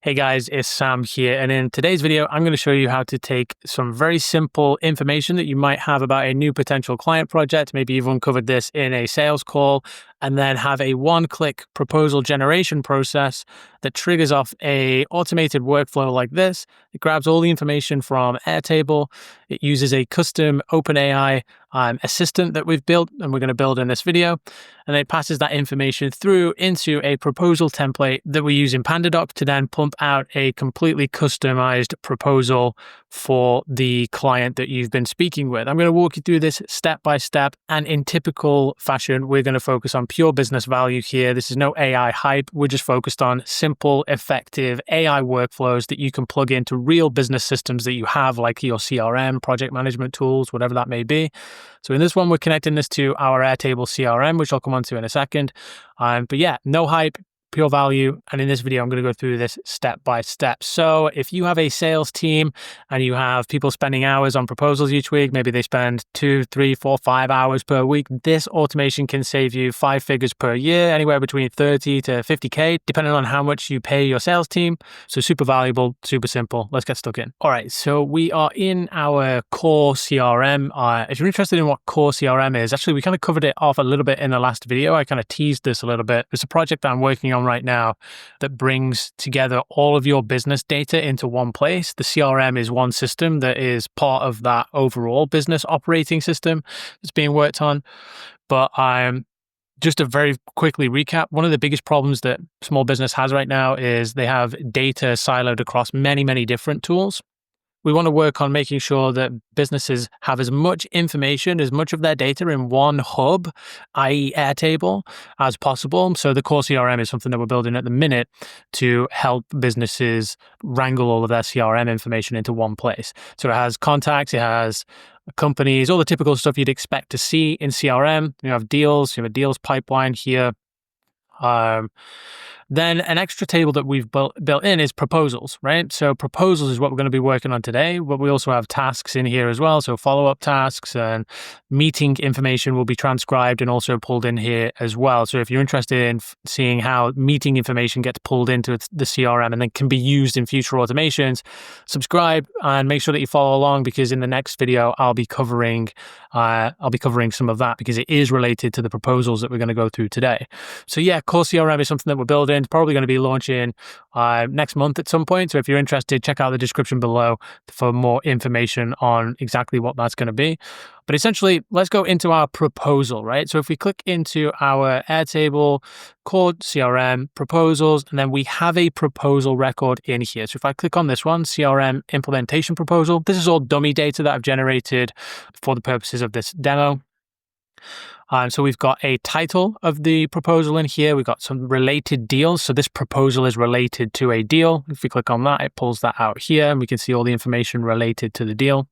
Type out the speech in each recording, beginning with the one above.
Hey guys, it's Sam here, and in today's video, I'm going to show you how to take some very simple information that you might have about a new potential client project. Maybe you've uncovered this in a sales call, and then have a one-click proposal generation process that triggers off a automated workflow like this. It grabs all the information from Airtable. It uses a custom OpenAI assistant that we've built, and we're going to build in this video, and it passes that information through into a proposal template that we use in PandaDoc to then pump out a completely customized proposal for the client that you've been speaking with. I'm going to walk you through this step by step, and in typical fashion, we're going to focus on pure business value here. This is no AI hype. We're just focused on simple, effective AI workflows that you can plug into real business systems that you have, like your CRM, project management tools, whatever that may be. So in this one, we're connecting this to our Airtable CRM, which I'll come on to in a second. But yeah, no hype, pure value. And in this video, I'm going to go through this step by step. So if you have a sales team and you have people spending hours on proposals each week, maybe they spend 2, 3, 4, 5 hours per week, this automation can save you 5 figures per year, anywhere between 30 to 50K, depending on how much you pay your sales team. So super valuable, super simple. Let's get stuck in. All right, so we are in our core CRM. If you're interested in what core CRM is, actually, we kind of covered it off a little bit in the last video. I kind of teased this a little bit. It's a project that I'm working on right now that brings together all of your business data into one place. The CRM is one system that is part of that overall business operating system that's being worked on. But just to very quickly recap, one of the biggest problems that small business has right now is they have data siloed across many, many different tools. We want to work on making sure that businesses have as much information, as much of their data in one hub, i.e. Airtable, as possible. So the core CRM is something that we're building at the minute to help businesses wrangle all of their CRM information into one place. So it has contacts, it has companies, all the typical stuff you'd expect to see in CRM. You have deals, you have a deals pipeline here. Then an extra table that we've built in is proposals, right? So proposals is what we're going to be working on today, but we also have tasks in here as well. So follow-up tasks and meeting information will be transcribed and also pulled in here as well. So if you're interested in seeing how meeting information gets pulled into the CRM and then can be used in future automations, subscribe and make sure that you follow along, because in the next video, I'll be covering some of that because it is related to the proposals that we're going to go through today. So yeah, core CRM is something that we're building. Probably going to be launching next month at some point. So if you're interested, check out the description below for more information on exactly what that's going to be. But essentially, let's go into our proposal, right? So if we click into our Airtable core CRM proposals, and then we have a proposal record in here. So if I click on this one, CRM implementation proposal, this is all dummy data that I've generated for the purposes of this demo. So we've got a title of the proposal in here. We've got some related deals. So this proposal is related to a deal. If we click on that, it pulls that out here, and we can see all the information related to the deal.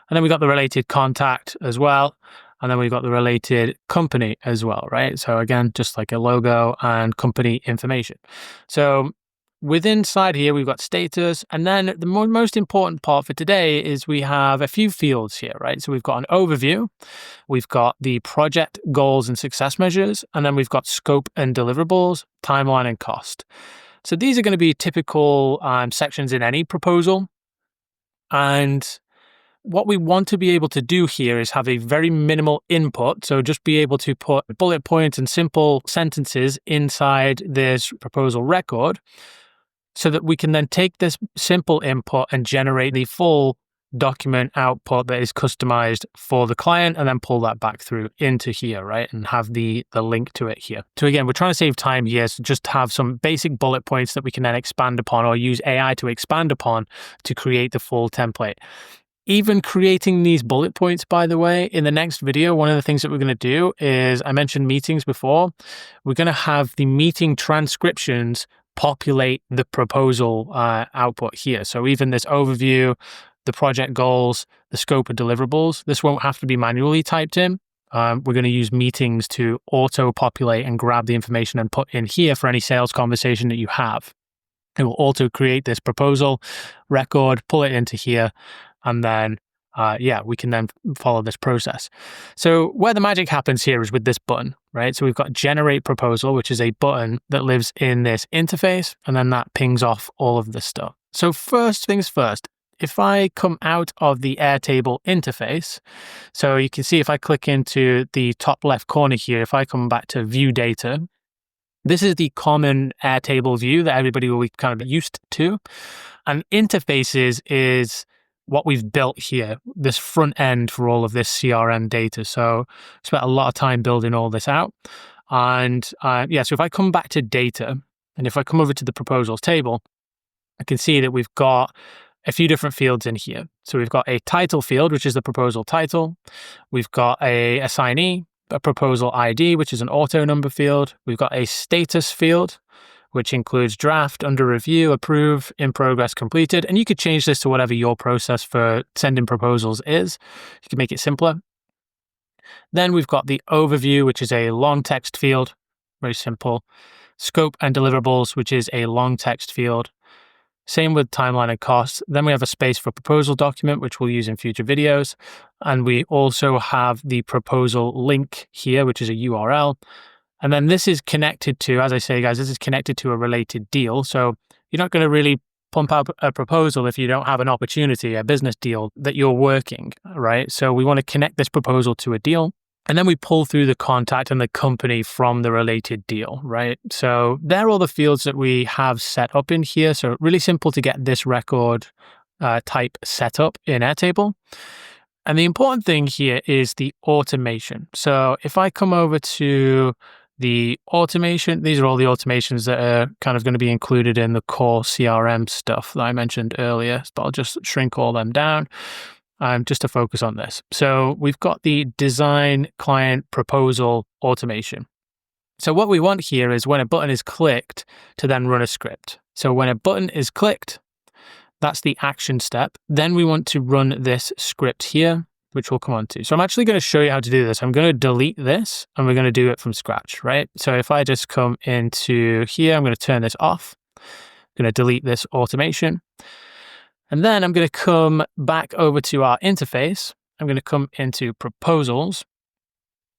And then we've got the related contact as well. And then we've got the related company as well, right? So again, just like a logo and company information. So within inside here, we've got status, and then the most important part for today is we have a few fields here, right? So we've got an overview, we've got the project goals and success measures, and then we've got scope and deliverables, timeline and cost. So these are going to be typical sections in any proposal. And what we want to be able to do here is have a very minimal input. So just be able to put bullet points and simple sentences inside this proposal record, so that we can then take this simple input and generate the full document output that is customized for the client, and then pull that back through into here, right? And have the link to it here. So again, we're trying to save time here, so just have some basic bullet points that we can then expand upon, or use AI to expand upon to create the full template. Even creating these bullet points, by the way, in the next video, one of the things that we're going to do is, I mentioned meetings before, we're going to have the meeting transcriptions populate the proposal output here. So even this overview, the project goals, the scope of deliverables, this won't have to be manually typed in. We're going to use meetings to auto-populate and grab the information and put in here for any sales conversation that you have. It will auto-create this proposal record, pull it into here, and then we can then follow this process. So where the magic happens here is with this button, right? So we've got generate proposal, which is a button that lives in this interface, and then that pings off all of this stuff. So first things first, if I come out of the Airtable interface, so you can see if I click into the top left corner here, if I come back to view data, this is the common Airtable view that everybody will be kind of used to. And interfaces is what we've built here, this front end for all of this CRM data. So I spent a lot of time building all this out. And so if I come back to data, and if I come over to the proposals table, I can see that we've got a few different fields in here. So we've got a title field, which is the proposal title. We've got a assignee, a proposal ID, which is an auto number field. We've got a status field, which includes draft, under review, approve, in progress, completed. And you could change this to whatever your process for sending proposals is. You can make it simpler. Then we've got the overview, which is a long text field, very simple. Scope and deliverables, which is a long text field. Same with timeline and cost. Then we have a space for proposal document, which we'll use in future videos. And we also have the proposal link here, which is a URL. And then this is connected to, as I say, guys, this is connected to a related deal. So you're not going to really pump out a proposal if you don't have an opportunity, a business deal that you're working, right? So we want to connect this proposal to a deal. And then we pull through the contact and the company from the related deal, right? So they're all the fields that we have set up in here. So really simple to get this record type set up in Airtable. And the important thing here is the automation. So if I come over to the automation, these are all the automations that are kind of going to be included in the core CRM stuff that I mentioned earlier, but I'll just shrink all them down. Just to focus on this. So we've got the design client proposal automation. So what we want here is when a button is clicked to then run a script. So when a button is clicked, that's the action step. Then we want to run this script here, which we'll come on to. So I'm actually going to show you how to do this. I'm going to delete this and we're going to do it from scratch, right? So if I just come into here, I'm going to turn this off. I'm going to delete this automation. And then I'm going to come back over to our interface. I'm going to come into proposals.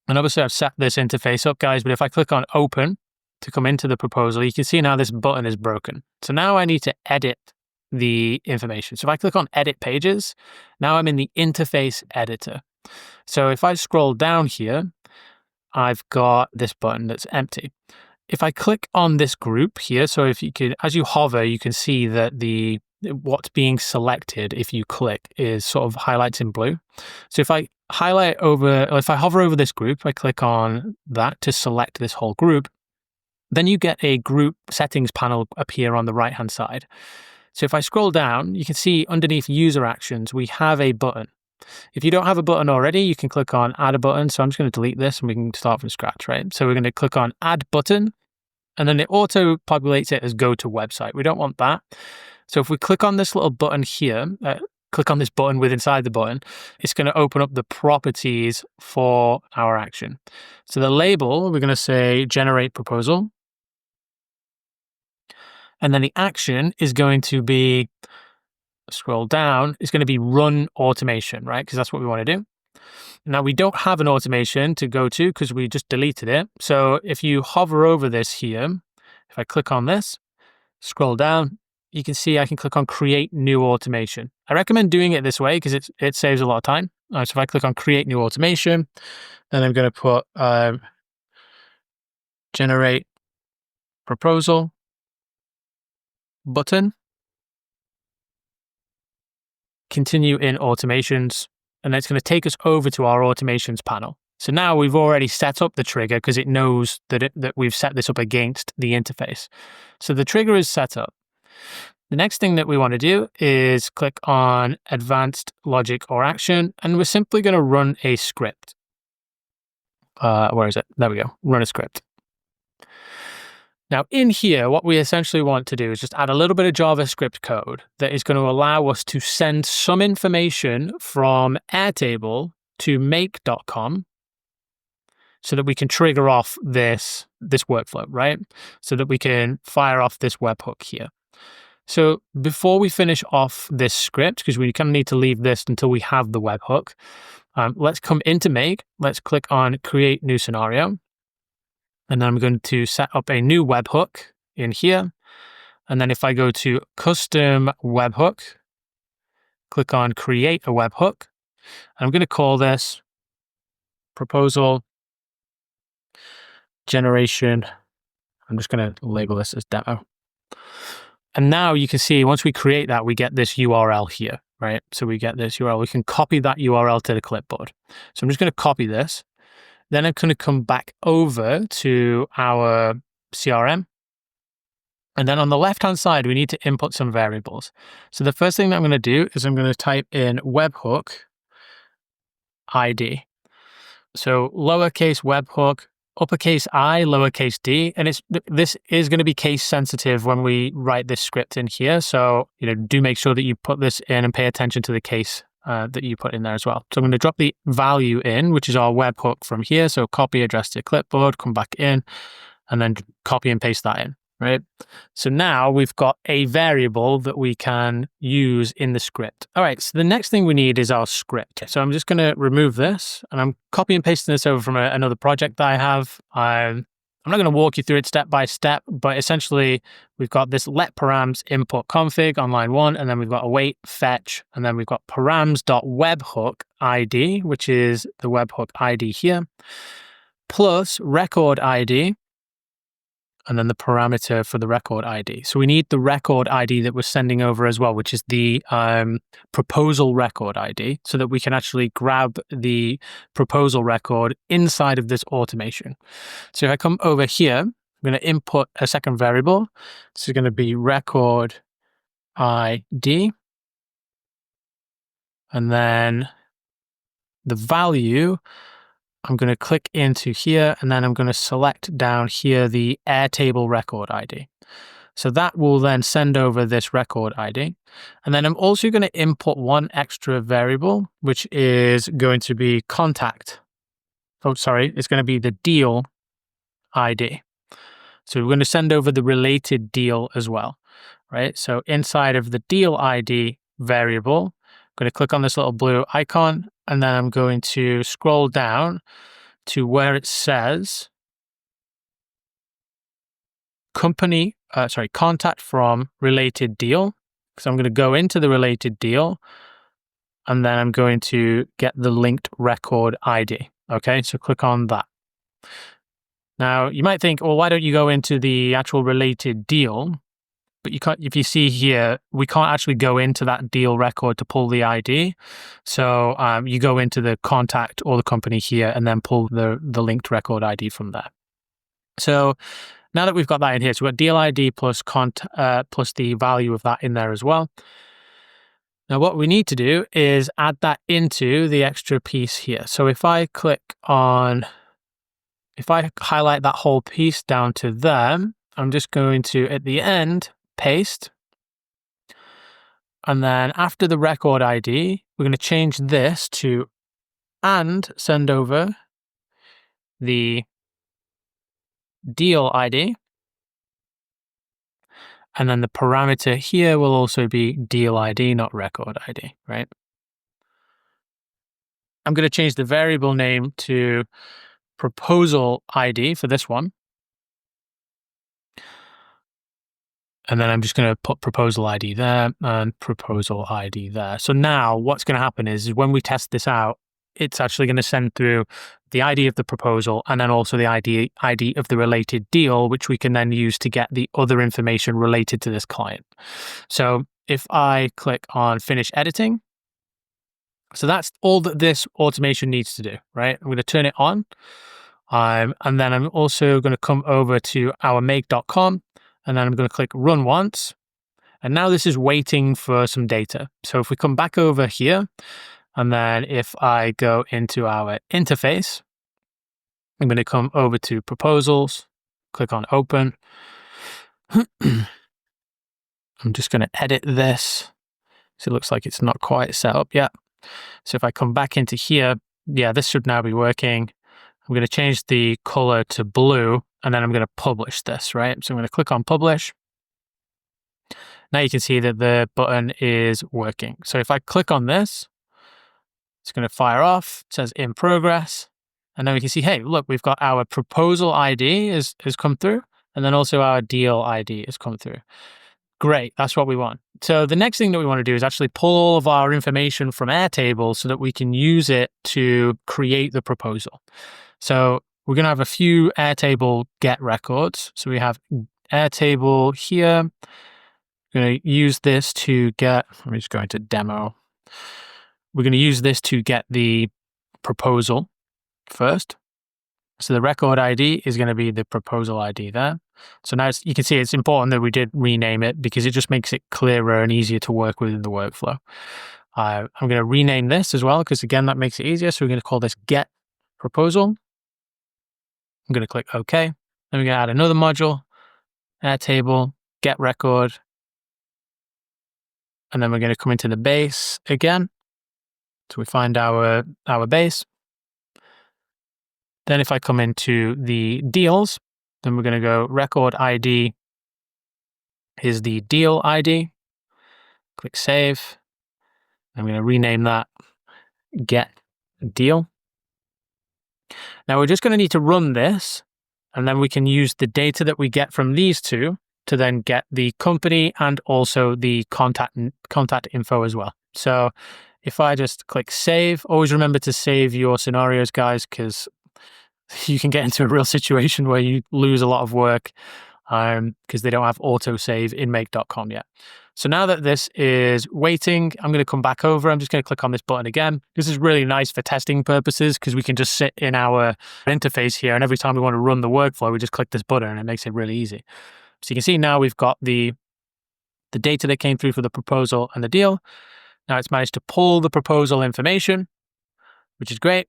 And obviously I've set this interface up, guys, but if I click on open to come into the proposal, you can see now this button is broken. So now I need to edit the information. So if I click on edit pages, now I'm in the interface editor. So if I scroll down here, I've got this button that's empty. If I click on this group here, so if you could, as you hover, you can see that what's being selected if you click is sort of highlights in blue. So if I if I hover over this group, I click on that to select this whole group, then you get a group settings panel appear on the right-hand side. So if I scroll down, you can see underneath user actions, we have a button. If you don't have a button already, you can click on add a button. So I'm just going to delete this and we can start from scratch, right? So we're going to click on add button and then it auto populates it as go to website. We don't want that. So if we click on this little button here, click on this button with inside the button, it's going to open up the properties for our action. So the label, we're going to say generate proposal. And then the action is going to be, scroll down, it's going to be run automation, right? Because that's what we want to do. Now we don't have an automation to go to because we just deleted it. So if you hover over this here, if I click on this, scroll down, you can see I can click on create new automation. I recommend doing it this way because it saves a lot of time. So if I click on create new automation, then I'm going to put generate proposal button, continue in automations, and it's going to take us over to our automations panel. So now we've already set up the trigger because it knows that we've set this up against the interface. So the trigger is set up. The next thing that we want to do is click on advanced logic or action, and we're simply going to run a script. Where is it? There we go. Run a script. Now in here, what we essentially want to do is just add a little bit of JavaScript code that is going to allow us to send some information from Airtable to make.com so that we can trigger off this workflow, right? So that we can fire off this webhook here. So before we finish off this script, because we kind of need to leave this until we have the webhook, let's come into Make. Let's click on Create New Scenario. And then I'm going to set up a new webhook in here. And then if I go to Custom Webhook, click on Create a Webhook. I'm going to call this Proposal Generation. I'm just going to label this as Demo. And now you can see once we create that, we get this URL here, right? So we get this URL. We can copy that URL to the clipboard. So I'm just going to copy this. Then I'm going to come back over to our CRM. And then on the left-hand side, we need to input some variables. So the first thing that I'm going to do is I'm going to type in webhook ID. So lowercase webhook, uppercase I, lowercase d, and this is going to be case sensitive when we write this script in here. So, do make sure that you put this in and pay attention to the case that you put in there as well. So I'm going to drop the value in, which is our webhook from here. So copy address to clipboard, come back in, and then copy and paste that in, right? So now we've got a variable that we can use in the script. All right, so the next thing we need is our script. So I'm just going to remove this, and I'm copy and pasting this over from another project that I have. I'm not going to walk you through it step by step, but essentially we've got this let params input config on line 1, and then we've got await fetch, and then we've got params.webhook ID, which is the webhook ID here, plus record ID, and then the parameter for the record ID. So we need the record ID that we're sending over as well, which is the proposal record ID, so that we can actually grab the proposal record inside of this automation. So if I come over here, I'm going to input a second variable. This is going to be record ID. And then the value, I'm going to click into here, and then I'm going to select down here the Airtable record ID. So that will then send over this record ID. And then I'm also going to input one extra variable, which is going to be contact. Oh, sorry, it's going to be the deal ID. So we're going to send over the related deal as well, right? So inside of the deal ID variable, I'm going to click on this little blue icon, and then I'm going to scroll down to where it says contact from related deal. So I'm going to go into the related deal, and then I'm going to get the linked record ID. Okay, so click on that. Now you might think, well, why don't you go into the actual related deal? But you can't. If you see here, we can't actually go into that deal record to pull the ID. So you go into the contact or the company here, and then pull the linked record ID from there. So now that we've got that in here, so we've got deal ID plus the value of that in there as well. Now what we need to do is add that into the extra piece here. So if I highlight that whole piece down to there, I'm just going to, at the end, paste. And then after the record ID, we're going to change this to and send over the deal ID. And then the parameter here will also be deal ID, not record ID, right? I'm going to change the variable name to proposal ID for this one. And then I'm just going to put proposal ID there and proposal ID there. So now what's going to happen is when we test this out, it's actually going to send through the ID of the proposal and then also the ID of the related deal, which we can then use to get the other information related to this client. So if I click on finish editing, so that's all that this automation needs to do, right? I'm going to turn it on. And then I'm also going to come over to our make.com, and then I'm going to click run once. And now this is waiting for some data. So if we come back over here, and then if I go into our interface, I'm going to come over to proposals, click on open. I'm just going to edit this. So it looks like it's not quite set up yet. So if I come back into here, yeah, this should now be working. I'm going to change the color to blue, and then I'm going to publish this, right? So I'm going to click on publish. Now you can see that the button is working. So if I click on this, it's going to fire off. It says in progress. And then we can see, hey, look, we've got our proposal ID has come through. And then also our deal ID has come through. Great, that's what we want. So the next thing that we want to do is actually pull all of our information from Airtable so that we can use it to create the proposal. So we're going to have a few Airtable get records. So we have Airtable here. We're going to use this to get, let me just go into demo. We're going to use this to get the proposal first. So the record ID is going to be the proposal ID there. So now you can see it's important that we did rename it because it just makes it clearer and easier to work with in the workflow. I'm going to rename this as well because, again, that makes it easier. So we're going to call this get proposal. I'm going to click OK. Then we're going to add another module, Airtable, get record. And then we're going to come into the base again. So we find our base. Then if I come into the deals, then we're going to go record ID is the deal ID. Click save. I'm going to rename that get deal. Now we're just going to need to run this, and then we can use the data that we get from these two to then get the company and also the contact info as well. So if I just click save, always remember to save your scenarios, guys, because you can get into a real situation where you lose a lot of work because they don't have autosave in make.com yet. So now that this is waiting, I'm going to come back over. I'm just going to click on this button again. This is really nice for testing purposes because we can just sit in our interface here, and every time we want to run the workflow, we just click this button and it makes it really easy. So you can see now we've got the data that came through for the proposal and the deal. Now it's managed to pull the proposal information, which is great.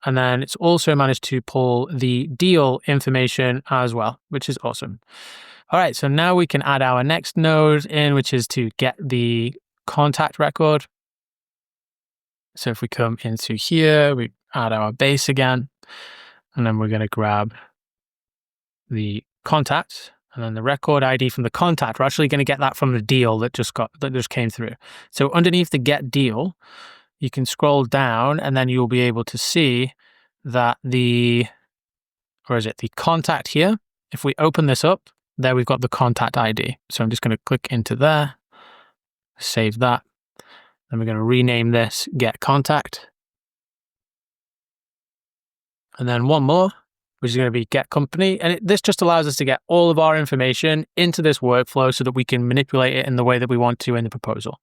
And then it's also managed to pull the deal information as well, which is awesome. All right, so now we can add our next node in, which is to get the contact record. So if we come into here, we add our base again, and then we're going to grab the contact and then the record ID from the contact. We're actually going to get that from the deal that just came through. So underneath the get deal, you can scroll down and then you'll be able to see that the contact here, if we open this up, there we've got the contact ID. So I'm just going to click into there, save that. Then we're going to rename this get contact. And then one more, which is going to be get company. And this just allows us to get all of our information into this workflow so that we can manipulate it in the way that we want to in the proposal.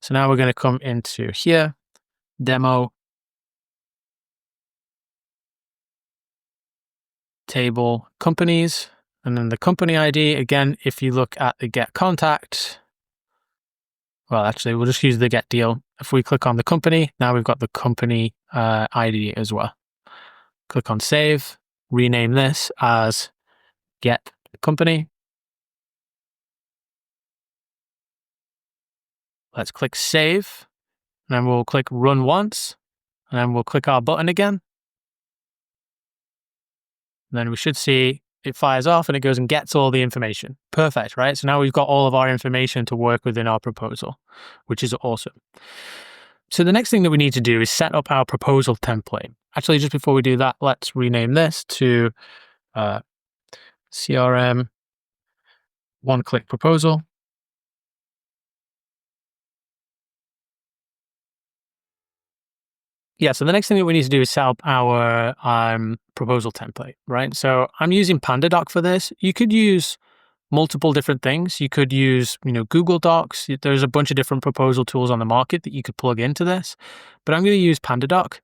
So now we're going to come into here, demo, table companies, and then the company ID. Again, if you look at the get contact, well, actually, we'll just use the get deal. If we click on the company, now we've got the company ID as well. Click on save, rename this as get company. Let's click save, and then we'll click run once, and then we'll click our button again. And then we should see it fires off and it goes and gets all the information. Perfect, right? So now we've got all of our information to work within our proposal, which is awesome. So the next thing that we need to do is set up our proposal template. Actually, just before we do that, let's rename this to CRM one-click proposal. Yeah, so the next thing that we need to do is set up our proposal template, right? So I'm using PandaDoc for this. You could use multiple different things. You could use, Google Docs. There's a bunch of different proposal tools on the market that you could plug into this, but I'm going to use PandaDoc.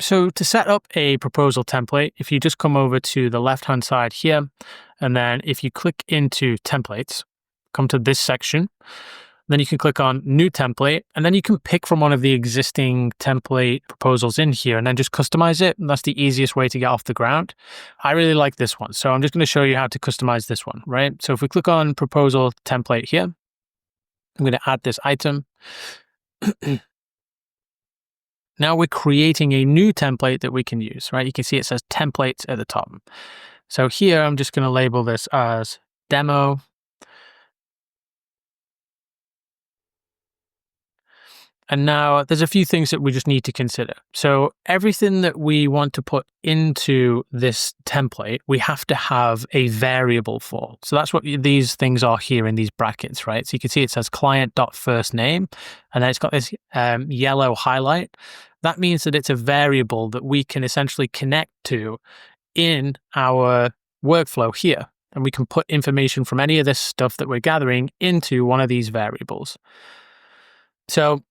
So to set up a proposal template, if you just come over to the left-hand side here, and then if you click into templates, come to this section, then you can click on new template, and then you can pick from one of the existing template proposals in here and then just customize it. And that's the easiest way to get off the ground. I really like this one. So I'm just going to show you how to customize this one, right? So if we click on proposal template here, I'm going to add this item. Now we're creating a new template that we can use, right? You can see it says templates at the top. So here, I'm just going to label this as demo. And now there's a few things that we just need to consider. So everything that we want to put into this template, we have to have a variable for. So that's what these things are here in these brackets, right? So you can see it says client.firstname, and then it's got this yellow highlight. That means that it's a variable that we can essentially connect to in our workflow here. And we can put information from any of this stuff that we're gathering into one of these variables. So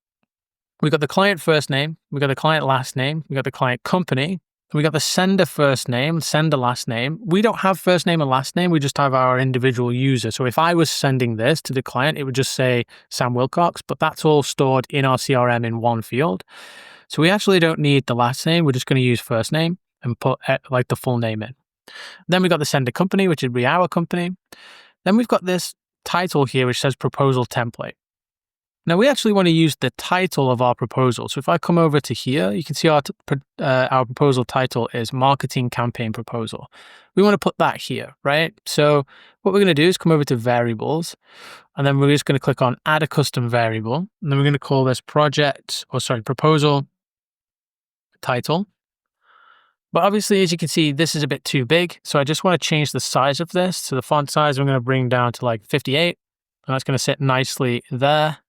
we've got the client first name, we've got the client last name, we've got the client company, we got the sender first name, sender last name. We don't have first name and last name, we just have our individual user. So if I was sending this to the client, it would just say Sam Wilcox, but that's all stored in our CRM in one field. So we actually don't need the last name, we're just going to use first name and put like the full name in. Then we've got the sender company, which would be our company. Then we've got this title here, which says proposal template. Now we actually want to use the title of our proposal. So if I come over to here, you can see our proposal title is Marketing Campaign Proposal. We want to put that here, right? So what we're going to do is come over to Variables, and then we're just going to click on Add a Custom Variable, and then we're going to call this Proposal Title. But obviously, as you can see, this is a bit too big. So I just want to change the size of this. So the font size, I'm going to bring down to like 58, and that's going to sit nicely there.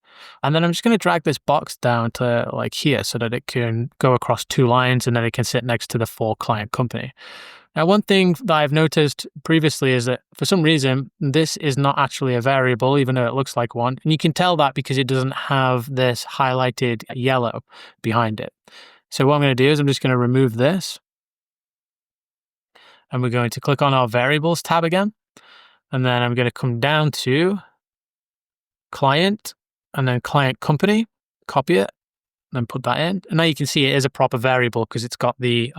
And then I'm just going to drag this box down to like here so that it can go across 2 lines and then it can sit next to the for client company. Now, one thing that I've noticed previously is that for some reason, this is not actually a variable, even though it looks like one. And you can tell that because it doesn't have this highlighted yellow behind it. So what I'm going to do is I'm just going to remove this. And we're going to click on our variables tab again. And then I'm going to come down to client, and then client company, copy it, and then put that in. And now you can see it is a proper variable because it's got the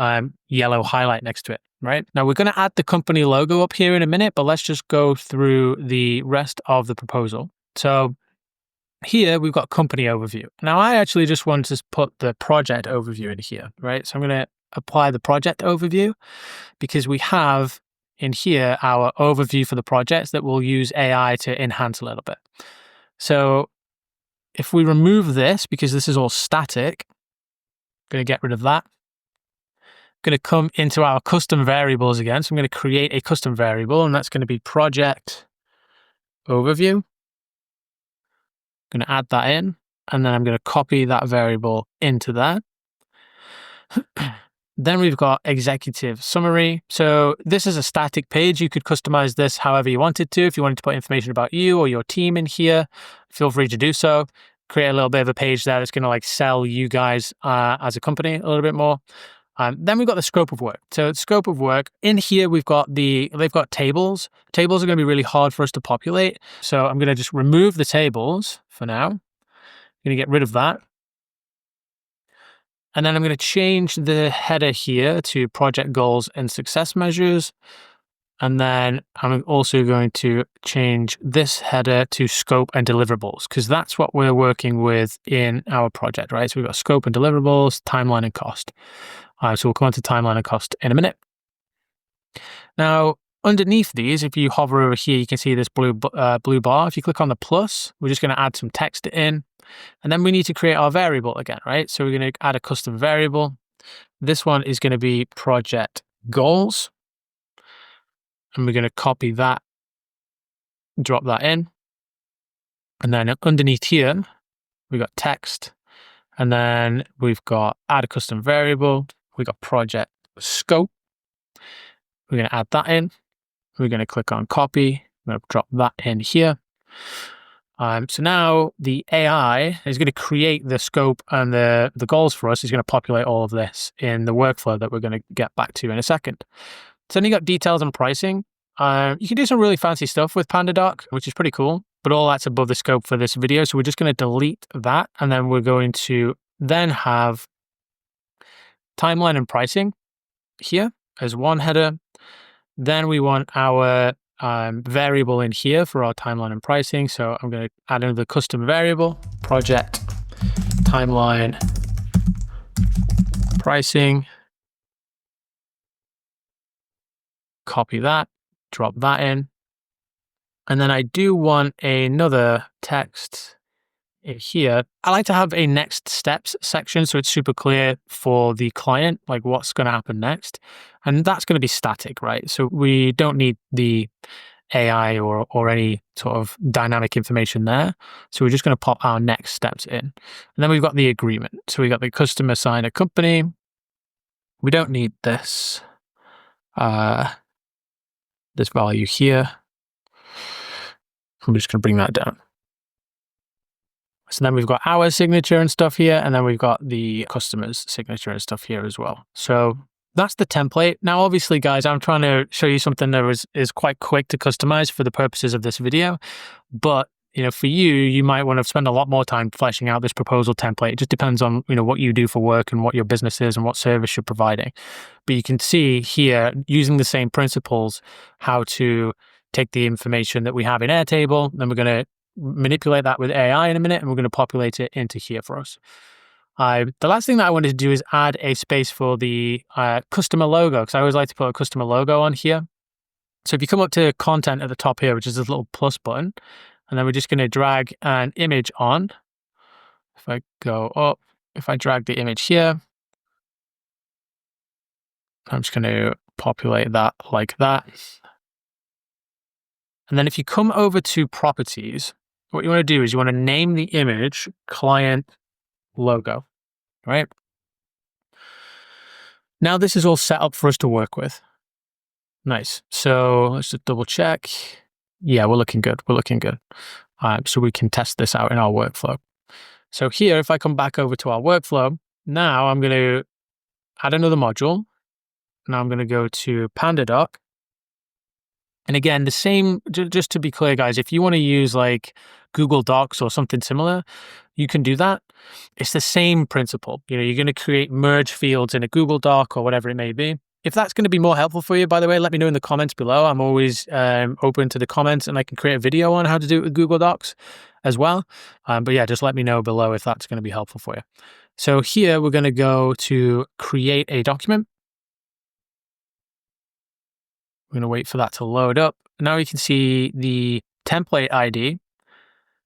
yellow highlight next to it, right? Now we're going to add the company logo up here in a minute, but let's just go through the rest of the proposal. So here we've got company overview. Now I actually just want to put the project overview in here, right? So I'm going to apply the project overview because we have in here our overview for the projects that we'll use AI to enhance a little bit. So if we remove this, because this is all static, I'm going to get rid of that. I'm going to come into our custom variables again. So I'm going to create a custom variable, and that's going to be project overview. I'm going to add that in, and then I'm going to copy that variable into that. Then we've got executive summary. So this is a static page. You could customize this however you wanted to. If you wanted to put information about you or your team in here, feel free to do so. Create a little bit of a page there that's going to like sell you guys as a company a little bit more. Then we've got the scope of work. So scope of work in here, they've got tables. Tables are going to be really hard for us to populate. So I'm going to just remove the tables for now. I'm going to get rid of that. And then I'm going to change the header here to project goals and success measures. And then I'm also going to change this header to scope and deliverables, because that's what we're working with in our project, right? So we've got scope and deliverables, timeline and cost. So we'll come on to timeline and cost in a minute. Now, underneath these, if you hover over here, you can see this blue bar. If you click on the plus, we're just going to add some text in. And then we need to create our variable again, right? So we're going to add a custom variable. This one is going to be project goals. And we're going to copy that, drop that in. And then underneath here, we've got text. And then we've got add a custom variable. We've got project scope. We're going to add that in. We're going to click on copy. I'm going to drop that in here. So now the AI is going to create the scope and the goals for us. It's going to populate all of this in the workflow that we're going to get back to in a second. So then you got details and pricing. You can do some really fancy stuff with PandaDoc, which is pretty cool, but all that's above the scope for this video. So we're just going to delete that. And then we're going to then have timeline and pricing here as one header. Then we want our variable in here for our timeline and pricing. So I'm going to add another custom variable, project timeline pricing. Copy that, drop that in. And then I do want another text here, I like to have a next steps section so it's super clear for the client, like what's going to happen next. And that's going to be static, right? So we don't need the AI or any sort of dynamic information there. So we're just going to pop our next steps in. And then we've got the agreement. So we got the customer signer company. We don't need this, this value here. I'm just going to bring that down. So then we've got our signature and stuff here, and then we've got the customer's signature and stuff here as well. So that's the template. Now, obviously, guys, I'm trying to show you something that is quite quick to customize for the purposes of this video. But, for you might want to spend a lot more time fleshing out this proposal template. It just depends on, what you do for work and what your business is and what service you're providing. But you can see here, using the same principles, how to take the information that we have in Airtable, then we're going to manipulate that with AI in a minute, and we're going to populate it into here for us. The last thing that I wanted to do is add a space for the customer logo, because I always like to put a customer logo on here. So if you come up to content at the top here, which is this little plus button, and then we're just going to drag an image on. If I go up, if I drag the image here, I'm just going to populate that like that. And then if you come over to properties, what you want to do is you want to name the image client logo, right? Now this is all set up for us to work with. Nice. So let's just double check. Yeah, we're looking good. We're looking good. So we can test this out in our workflow. So here, if I come back over to our workflow, now I'm going to add another module. Now I'm going to go to PandaDoc. And again, the same, just to be clear, guys, if you want to use like Google Docs or something similar, you can do that. It's the same principle. You're going to create merge fields in a Google Doc or whatever it may be. If that's going to be more helpful for you, by the way, let me know in the comments below. I'm always open to the comments, and I can create a video on how to do it with Google Docs as well. But yeah, just let me know below if that's going to be helpful for you. So here we're going to go to create a document. We're going to wait for that to load up. Now you can see the template ID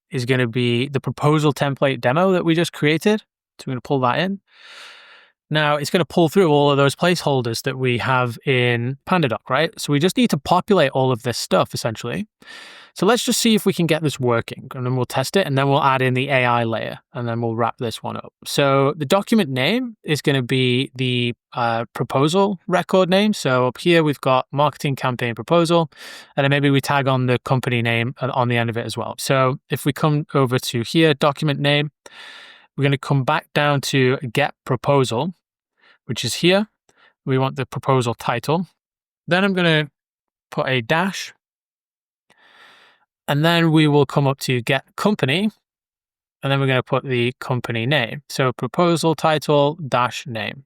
is going to be the proposal template demo that we just created. So we're going to pull that in. Now it's going to pull through all of those placeholders that we have in PandaDoc, right? So we just need to populate all of this stuff essentially. So let's just see if we can get this working, and then we'll test it, and then we'll add in the AI layer, and then we'll wrap this one up. So the document name is going to be the proposal record name. So up here, we've got marketing campaign proposal, and then maybe we tag on the company name on the end of it as well. So if we come over to here, document name, we're going to come back down to get proposal, which is here. We want the proposal title. Then I'm going to put a dash. And then we will come up to get company, and then we're going to put the company name. So proposal title dash name.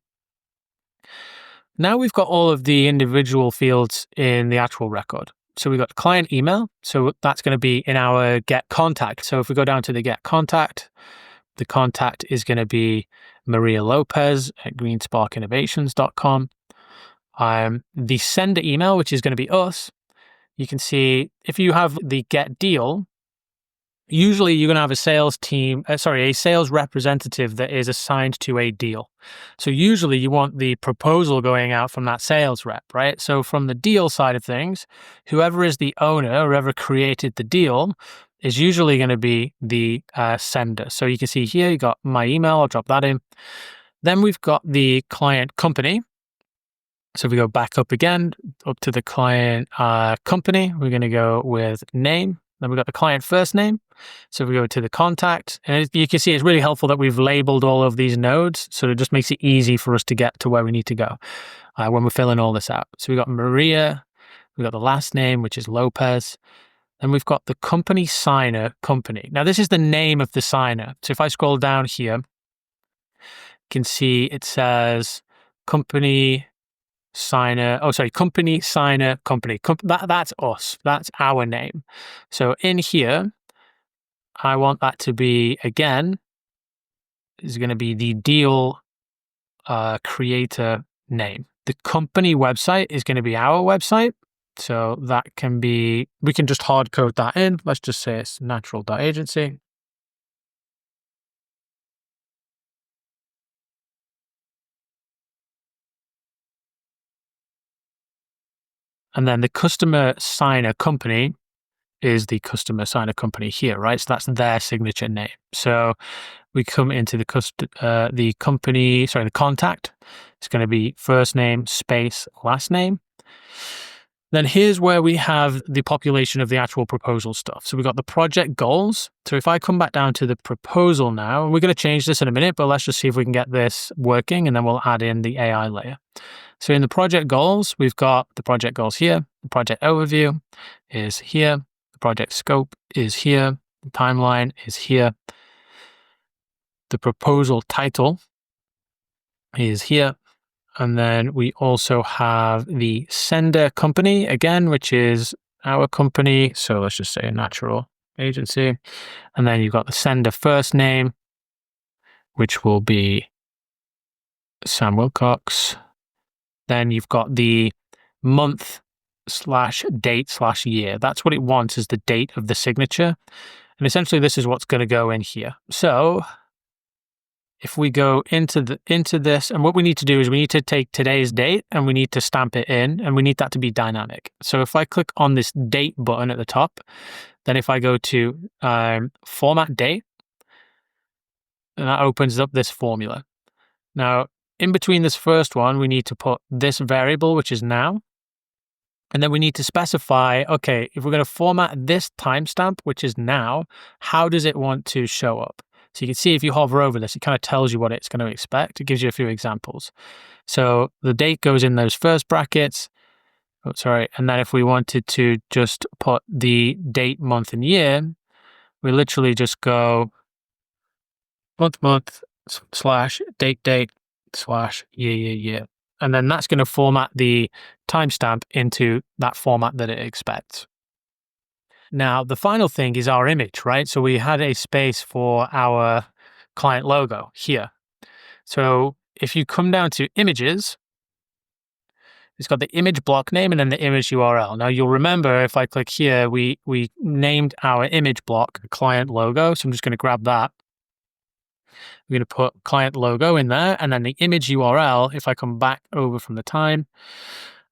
Now we've got all of the individual fields in the actual record. So we've got the client email. So that's going to be in our get contact. So if we go down to the get contact, the contact is going to be Maria Lopez at greensparkinnovations.com. The sender email, which is going to be us. You can see if you have the get deal, usually you're going to have a sales team, a sales representative that is assigned to a deal. So usually you want the proposal going out from that sales rep, right? So from the deal side of things, whoever is the owner, whoever created the deal, is usually going to be the sender. So you can see here, you got my email, I'll drop that in. Then we've got the client company. So if we go back up again, up to the client company, we're going to go with name. Then we've got the client first name. So if we go to the contact, and you can see it's really helpful that we've labeled all of these nodes. So it just makes it easy for us to get to where we need to go when we're filling all this out. So we've got Maria, we've got the last name, which is Lopez. And we've got the company signer company. Now this is the name of the signer. So if I scroll down here, you can see it says company signer, company signer company. That's us. That's our name. So in here, I want that to be, again, is going to be the deal creator name. The company website is going to be our website. So that can be, we can just hard code that in. Let's just say it's natural.agency. And then the customer signer company is the customer signer company here, right? So that's their signature name. So we come into the contact. It's going to be first name space last name. Then here's where we have the population of the actual proposal stuff. So we've got the project goals. So if I come back down to the proposal now, and we're going to change this in a minute, but let's just see if we can get this working, and then we'll add in the AI layer. So in the project goals, we've got the project goals here. The project overview is here. The project scope is here. The timeline is here. The proposal title is here. And then we also have the sender company again, which is our company. So let's just say a natural agency. And then you've got the sender first name, which will be Sam Wilcox. Then you've got the month/date/year. That's what it wants, is the date of the signature. And essentially this is what's going to go in here. So if we go into this, and what we need to do is we need to take today's date and we need to stamp it in, and we need that to be dynamic. So if I click on this date button at the top, then if I go to format date, and that opens up this formula. Now, in between this first one, we need to put this variable, which is now. And then we need to specify, okay, if we're going to format this timestamp, which is now, how does it want to show up? So you can see if you hover over this, it kind of tells you what it's going to expect. It gives you a few examples. So the date goes in those first brackets. Oh, sorry. And then if we wanted to just put the date, month, and year, we literally just go month/date/year. And then that's going to format the timestamp into that format that it expects. Now, the final thing is our image, right? So we had a space for our client logo here. So if you come down to images, it's got the image block name and then the image URL. Now you'll remember if I click here, we named our image block client logo. So I'm just going to grab that. We're going to put client logo in there, and then the image URL, if I come back over from the time,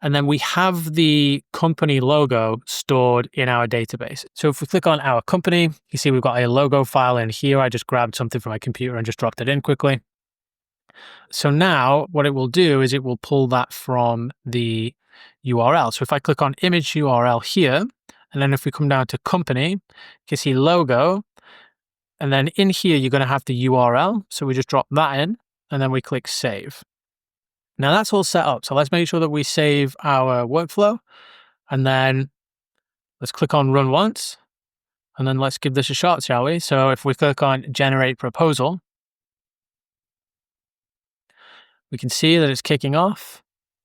and then we have the company logo stored in our database. So if we click on our company, you see we've got a logo file in here. I just grabbed something from my computer and just dropped it in quickly. So now what it will do is it will pull that from the URL. So if I click on image URL here, and then if we come down to company, you can see logo, and then in here, you're going to have the URL. So we just drop that in, and then we click save. Now that's all set up. So let's make sure that we save our workflow, and then let's click on run once, and then let's give this a shot, shall we? So if we click on generate proposal, we can see that it's kicking off.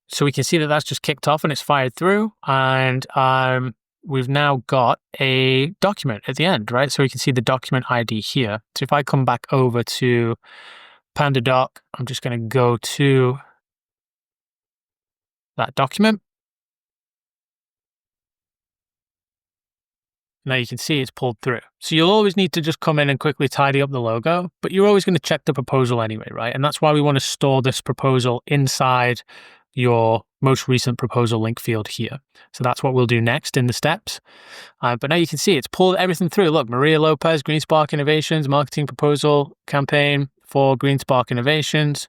So we can see that that's just kicked off and it's fired through, and we've now got a document at the end, right? So we can see the document ID here. So if I come back over to PandaDoc, I'm just going to go to that document. Now you can see it's pulled through. So you'll always need to just come in and quickly tidy up the logo, but you're always going to check the proposal anyway, right? And that's why we want to store this proposal inside your most recent proposal link field here. So that's what we'll do next in the steps. But now you can see it's pulled everything through. Look, Maria Lopez, GreenSpark Innovations, marketing proposal campaign for GreenSpark Innovations.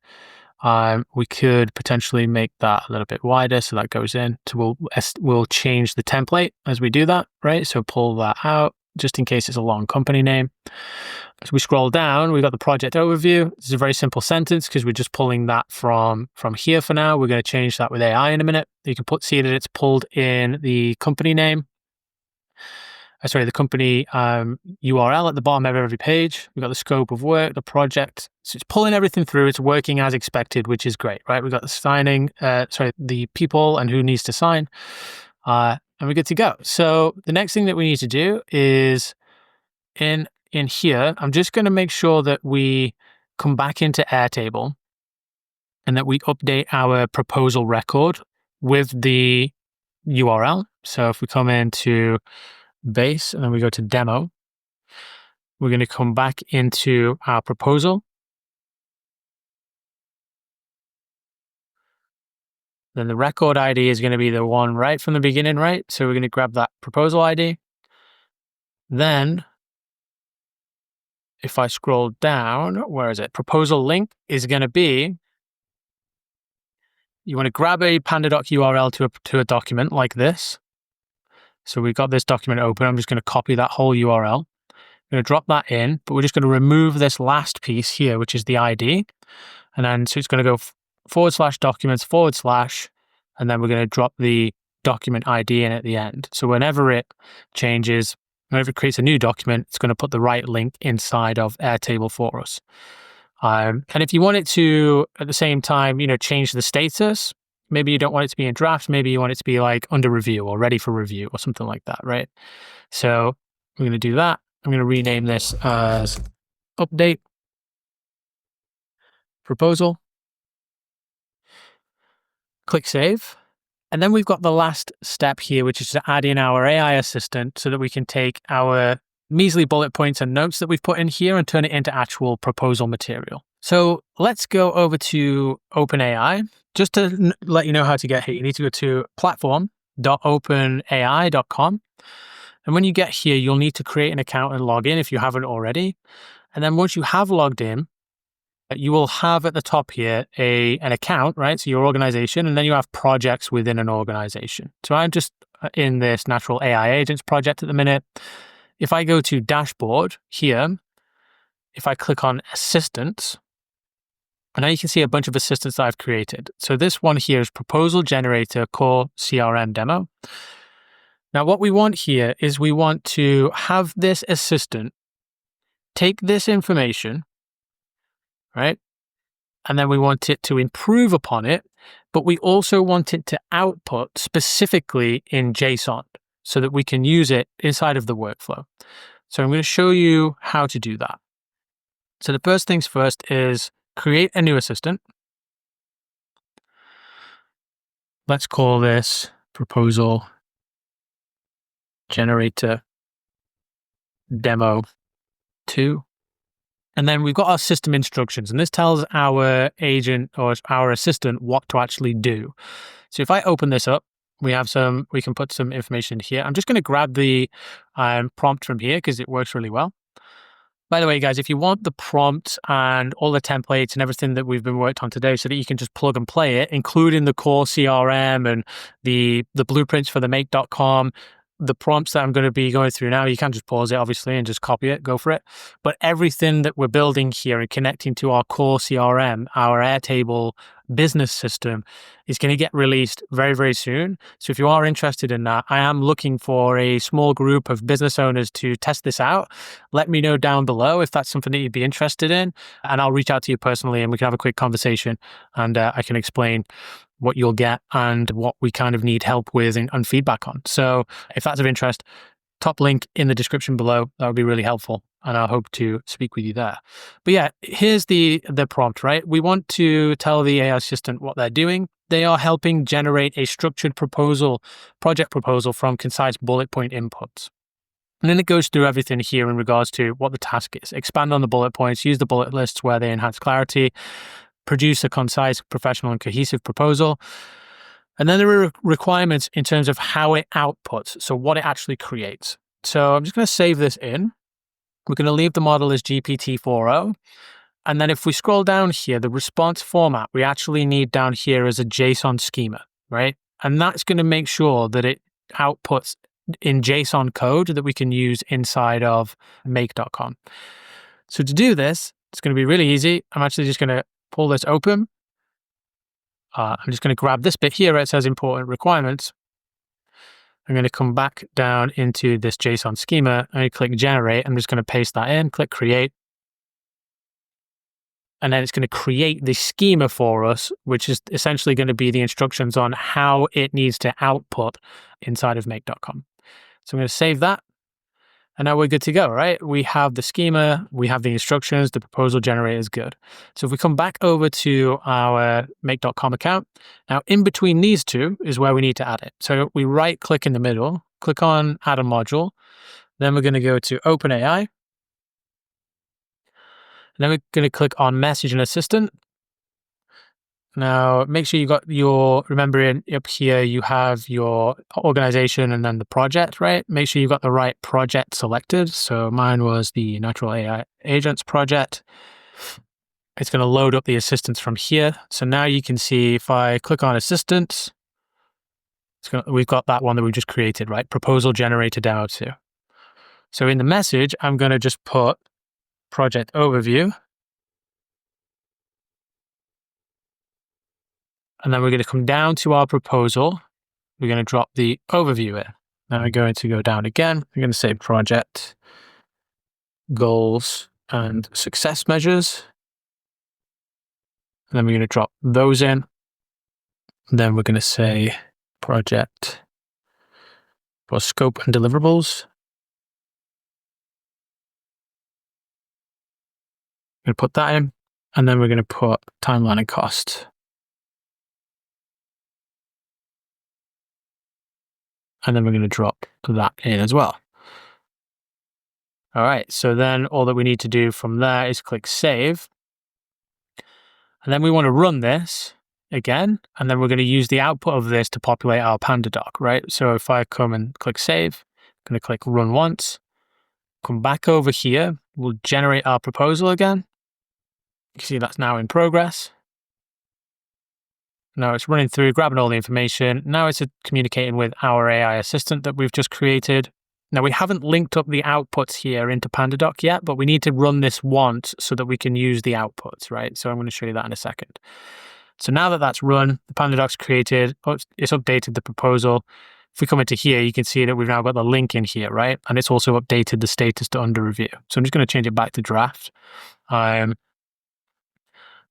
We could potentially make that a little bit wider so that goes in. So we'll change the template as we do that, right? So pull that out just in case it's a long company name. As we scroll down, we've got the project overview. This is a very simple sentence because we're just pulling that from here for now. We're going to change that with AI in a minute. You can see that it's pulled in the company name. The company URL at the bottom of every page. We've got the scope of work, the project. So it's pulling everything through. It's working as expected, which is great, right? We've got the the people and who needs to sign, and we're good to go. So the next thing that we need to do is in here, I'm just going to make sure that we come back into Airtable and that we update our proposal record with the URL. So if we come into base and then we go to demo, we're going to come back into our proposal. Then the record ID is going to be the one right from the beginning, right? So we're going to grab that proposal ID. Then if I scroll down, where is it? Proposal link is going to be, you want to grab a PandaDoc URL to a document like this. So we've got this document open. I'm just going to copy that whole URL. I'm going to drop that in, but we're just going to remove this last piece here, which is the ID. And then, so it's going to go /documents/, and then we're going to drop the document ID in at the end. So whenever it changes, whenever it creates a new document, it's going to put the right link inside of Airtable for us. And if you want it to, at the same time, change the status, maybe you don't want it to be in draft, maybe you want it to be like under review or ready for review or something like that, right? So we're going to do that. I'm going to rename this as update proposal. Click save. And then we've got the last step here, which is to add in our AI assistant so that we can take our measly bullet points and notes that we've put in here and turn it into actual proposal material. So let's go over to OpenAI. Just to let you know how to get here, you need to go to platform.openai.com. And when you get here, you'll need to create an account and log in if you haven't already. And then once you have logged in, you will have at the top here an account, right? So your organization, and then you have projects within an organization. So I'm just in this natural AI agents project at the minute. If I go to dashboard here, if I click on assistants, and now you can see a bunch of assistants that I've created. So this one here is proposal generator core CRM demo. Now what we want here is we want to have this assistant take this information, right? And then we want it to improve upon it, but we also want it to output specifically in JSON so that we can use it inside of the workflow. So I'm going to show you how to do that. So the first things first is create a new assistant. Let's call this proposal generator demo 2. And then we've got our system instructions, and this tells our agent or our assistant what to actually do. So if I open this up, we can put some information here. I'm just going to grab the prompt from here because it works really well. By the way, guys, if you want the prompt and all the templates and everything that we've been worked on today so that you can just plug and play it, including the core CRM and the blueprints for the make.com, the prompts that I'm going to be going through now, you can just pause it, obviously, and just copy it, go for it. But everything that we're building here and connecting to our core CRM, our Airtable business system, is going to get released very, very soon. So if you are interested in that, I am looking for a small group of business owners to test this out. Let me know down below if that's something that you'd be interested in, and I'll reach out to you personally and we can have a quick conversation, and I can explain what you'll get and what we kind of need help with and feedback on. So if that's of interest, top link in the description below, that would be really helpful. And I hope to speak with you there. But yeah, here's the prompt, right? We want to tell the AI assistant what they're doing. They are helping generate a structured project proposal from concise bullet point inputs. And then it goes through everything here in regards to what the task is. Expand on the bullet points, use the bullet lists where they enhance clarity, produce a concise, professional, and cohesive proposal. And then there are requirements in terms of how it outputs, so what it actually creates. So I'm just going to save this in. We're going to leave the model as GPT-4o. And then if we scroll down here, the response format we actually need down here is a JSON schema, right? And that's going to make sure that it outputs in JSON code that we can use inside of make.com. So to do this, it's going to be really easy. I'm actually just going to pull this open. I'm just going to grab this bit here where it says important requirements. I'm going to come back down into this JSON schema and click generate. I'm just going to paste that in, click create. And then it's going to create the schema for us, which is essentially going to be the instructions on how it needs to output inside of make.com. So I'm going to save that. And now we're good to go, right? We have the schema, we have the instructions, the proposal generator is good. So if we come back over to our make.com account, now in between these two is where we need to add it. So we right click in the middle, click on add a module. Then we're going to go to OpenAI. And then we're going to click on message and assistant. Now, make sure you got remember up here, you have your organization and then the project, right? Make sure you got the right project selected. So mine was the Natural AI Agents project. It's going to load up the assistants from here. So now you can see if I click on assistants, we've got that one that we just created, right? Proposal generator down to. So in the message, I'm going to just put project overview. And then we're going to come down to our proposal. We're going to drop the overview in. Now we're going to go down again. We're going to say project goals and success measures. And then we're going to drop those in. And then we're going to say project for scope and deliverables. We're going to put that in. And then we're going to put timeline and cost. And then we're going to drop that in as well. All right, so then all that we need to do from there is click save. And then we want to run this again, and then we're going to use the output of this to populate our PandaDoc, right? So if I come and click save, I'm going to click run once, come back over here, we'll generate our proposal again. You can see that's now in progress. Now it's running through, grabbing all the information. Now it's communicating with our AI assistant that we've just created. Now we haven't linked up the outputs here into PandaDoc yet, but we need to run this once so that we can use the outputs, right? So I'm going to show you that in a second. So now that that's run, the PandaDoc's created, it's updated the proposal. If we come into here, you can see that we've now got the link in here, right? And it's also updated the status to under review. So I'm just going to change it back to draft.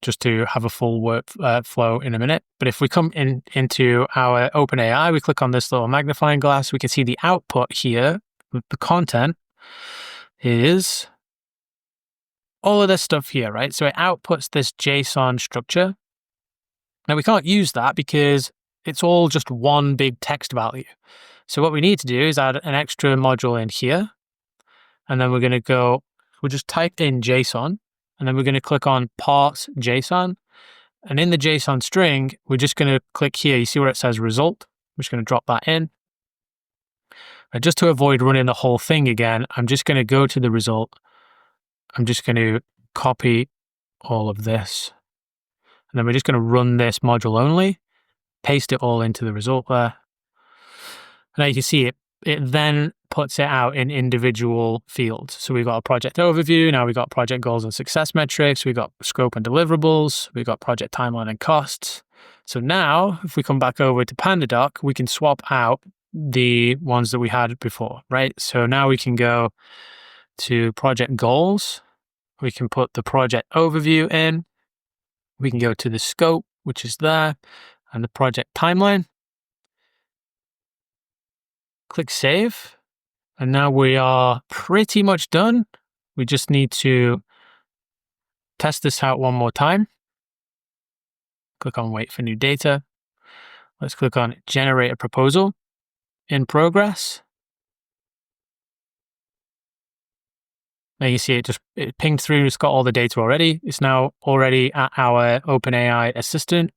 Just to have a full workflow in a minute. But if we come into our OpenAI, we click on this little magnifying glass, we can see the output here, the content is all of this stuff here, right? So it outputs this JSON structure. Now we can't use that because it's all just one big text value. So what we need to do is add an extra module in here. And then we're going to we'll just type in JSON. And then we're going to click on parse JSON. And in the JSON string, we're just going to click here. You see where it says result? I'm just going to drop that in. And just to avoid running the whole thing again, I'm just going to go to the result. I'm just going to copy all of this. And then we're just going to run this module only, paste it all into the result there. And now you can see it then puts it out in individual fields. So we've got a project overview. Now we've got project goals and success metrics. We've got scope and deliverables. We've got project timeline and costs. So now if we come back over to PandaDoc, we can swap out the ones that we had before, right? So now we can go to project goals. We can put the project overview in. We can go to the scope, which is there, and the project timeline. Click save. And now we are pretty much done. We just need to test this out one more time. Click on wait for new data. Let's click on generate a proposal in progress. Now you see it pinged through, it's got all the data already. It's now already at our OpenAI assistant.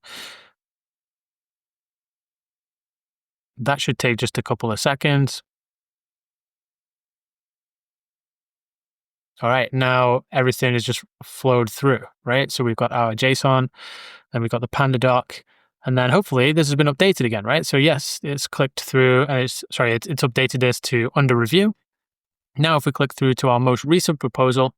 That should take just a couple of seconds. All right, now everything is just flowed through, right? So we've got our JSON, then we've got the PandaDoc, and then hopefully this has been updated again, right? So yes, it's clicked through, and it's updated this to under review. Now if we click through to our most recent proposal,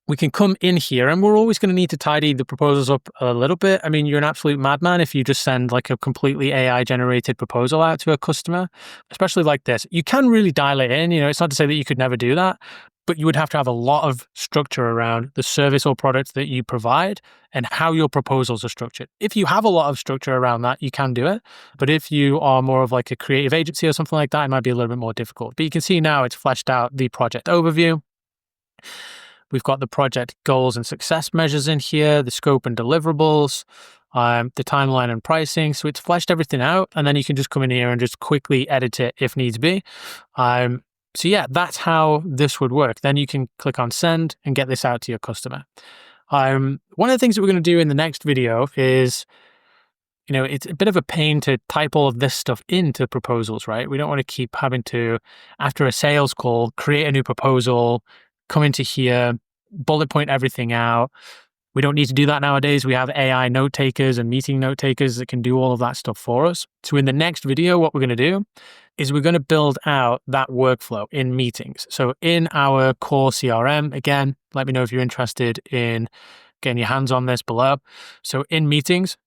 we can come in here, and we're always going to need to tidy the proposals up a little bit. I mean, you're an absolute madman if you just send like a completely AI generated proposal out to a customer, especially like this. You can really dial it in. You know, it's not to say that you could never do that, but you would have to have a lot of structure around the service or product that you provide and how your proposals are structured. If you have a lot of structure around that, you can do it. But if you are more of like a creative agency or something like that, it might be a little bit more difficult. But you can see now it's fleshed out the project overview. We've got the project goals and success measures in here, the scope and deliverables, the timeline and pricing. So it's fleshed everything out, and then you can just come in here and just quickly edit it if needs be. So yeah, that's how this would work. Then you can click on send and get this out to your customer. One of the things that we're going to do in the next video is, it's a bit of a pain to type all of this stuff into proposals, right? We don't want to keep having to, after a sales call, create a new proposal, come into here, bullet point everything out. We don't need to do that nowadays. We have AI note takers and meeting note takers that can do all of that stuff for us. So in the next video, what we're going to do is we're going to build out that workflow in meetings. So in our core CRM, again, let me know if you're interested in getting your hands on this below. So in meetings,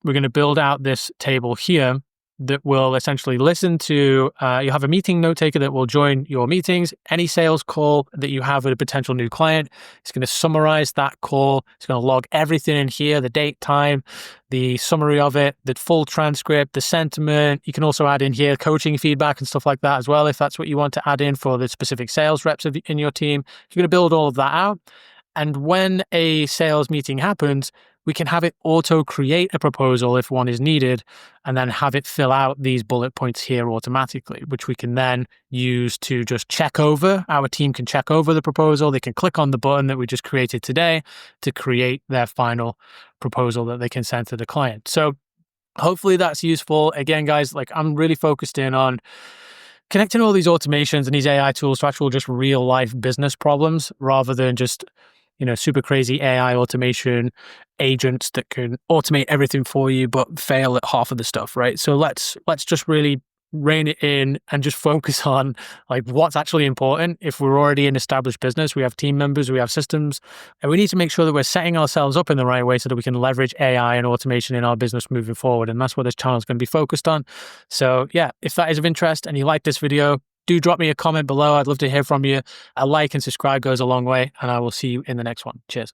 we're going to build out this table here that will essentially listen to, you have a meeting note taker that will join your meetings. Any sales call that you have with a potential new client, it's going to summarize that call. It's going to log everything in here, the date, time, the summary of it, the full transcript, the sentiment. You can also add in here coaching feedback and stuff like that as well, if that's what you want to add in for the specific sales reps in your team. You're going to build all of that out. And when a sales meeting happens, we can have it auto-create a proposal if one is needed, and then have it fill out these bullet points here automatically, which we can then use to just check over. Our team can check over the proposal. They can click on the button that we just created today to create their final proposal that they can send to the client. So hopefully that's useful. Again, guys, I'm really focused in on connecting all these automations and these AI tools to actual just real life business problems, rather than just super crazy AI automation agents that can automate everything for you, but fail at half of the stuff, right? So let's just really rein it in and just focus on what's actually important. If we're already an established business, we have team members, we have systems, and we need to make sure that we're setting ourselves up in the right way so that we can leverage AI and automation in our business moving forward. And that's what this channel is going to be focused on. So yeah, if that is of interest and you like this video, do drop me a comment below. I'd love to hear from you. A like and subscribe goes a long way, and I will see you in the next one. Cheers.